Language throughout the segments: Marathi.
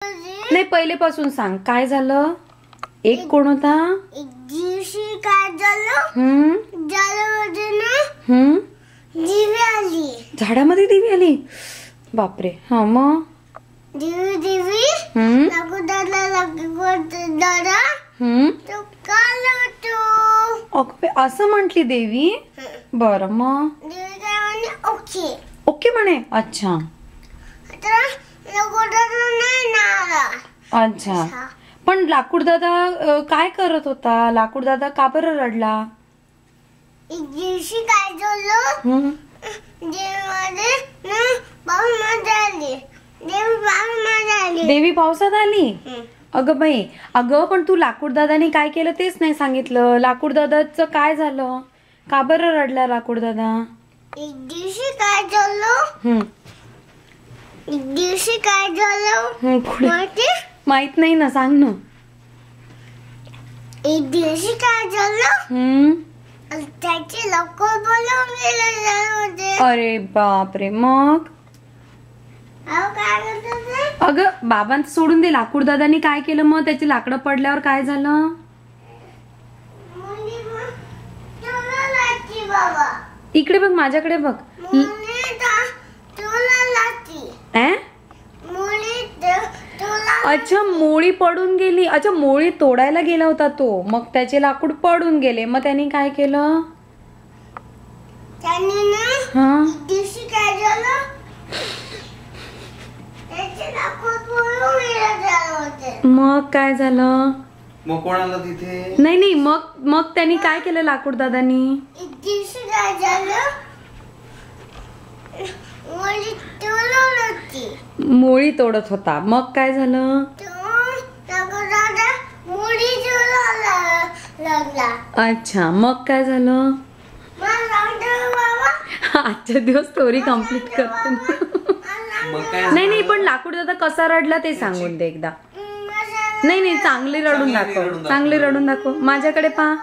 नाही, पहिलेपासून सांग काय झालं. एक कोण होता. एक दिवशी काय झालं, दिवी आली. झाडामध्ये देवी आली. बापरे. हा मग दिवी दादा तो काल होतो. असं म्हटली देवी. बरं मग दिवी काय म्हणे, ओके ओके म्हणे. अच्छा नाही ना. अच्छा. पण लाकूड दादा काय करत होता. लाकूड दादा का बरं रडला. एक दिवशी काय झालं, देवी पावसात आली. अगं बाई, अगं पण तू लाकूड दादानी काय केलं तेच नाही सांगितलं. लाकूड दादाचं काय झालं, का बरं रडला लाकूड दादा. एक दिवशी काय झालं, एक दिवशी काय झालं माहित नाही ना, सांग ना. एक दिवशी काय झालं, त्याचे लोक बोलवून गेले. अरे बापरे. मग काय करत, अगं बाबांचं सोडून दे. लाकूड दादानी काय केलं मग. त्याची लाकडं पडल्यावर काय झालं. इकडे बघ, माझ्याकडे बघ. अच्छा, मोळी पडून गेली. अच्छा, मोळी तोडायला गेला होता तो, मग त्याचे लाकूड पडून गेले. मग त्यांनी काय केलं. हा दिवशी काय झालं, त्याचे लाकूड पडून गेले. मग काय झालं. मग कोणाला तिथे नाही नाही, मग त्यांनी काय केलं लाकूड दादानी. एक दिवशी काय झालं, मोळी तोडत होता. मग काय झालं. अच्छा, मग काय झालं. आजच्या दिवस स्टोरी कम्प्लीट करते. नाही नाही, पण लाकूड दादा कसा रडला ते सांगून दे एकदा. नाही नाही, चांगली रडून दाखव. चांगली रडून दाखव. माझ्याकडे पहा,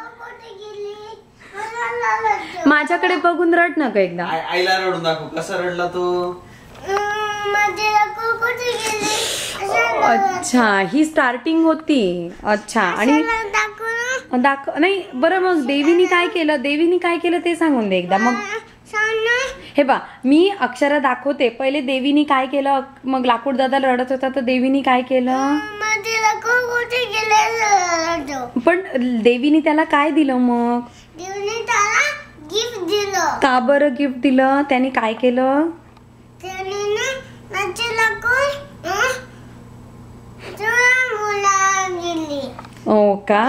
माझ्याकडे बघून रड नका एकदा. आईला रडून दाखव कसा रडला तो. अच्छा, ही स्टार्टिंग होती. अच्छा, आणि दाखव. नाही बरं, मग देवीनी काय केलं. देवीनी काय केलं ते सांगून दे एकदा. मग हे बा, मी अक्षरा दाखवते. पहिले देवीनी काय केलं. मग लाकूड दादा रडत होता तर देवीनी काय केलं. पण देवीनी त्याला काय दिलं मग. गिफ्ट दिलं. का बरं गिफ्ट दिलं. त्याने काय केलं. हो का.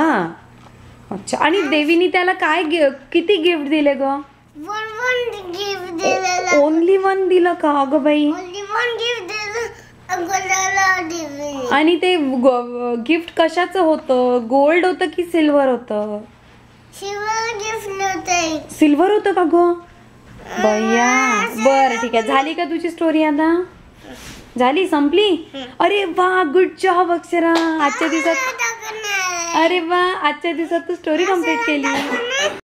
अच्छा, आणि देवीनी त्याला काय किती गिफ्ट दिले ग. ओनली वन दिलं का. अगं बाई. आणि ते गिफ्ट कशाचं होतं. गोल्ड होतं की सिल्वर होतं. सिल्वर होतं का ग. बया. बरं ठीक आहे, झाली का तुझी स्टोरी आता. झाली, संपली. अरे वा, गुड जॉब अक्षरा. आजच्या दिवसात, अरे वा, आजच्या दिवसात तू स्टोरी कम्प्लीट केली.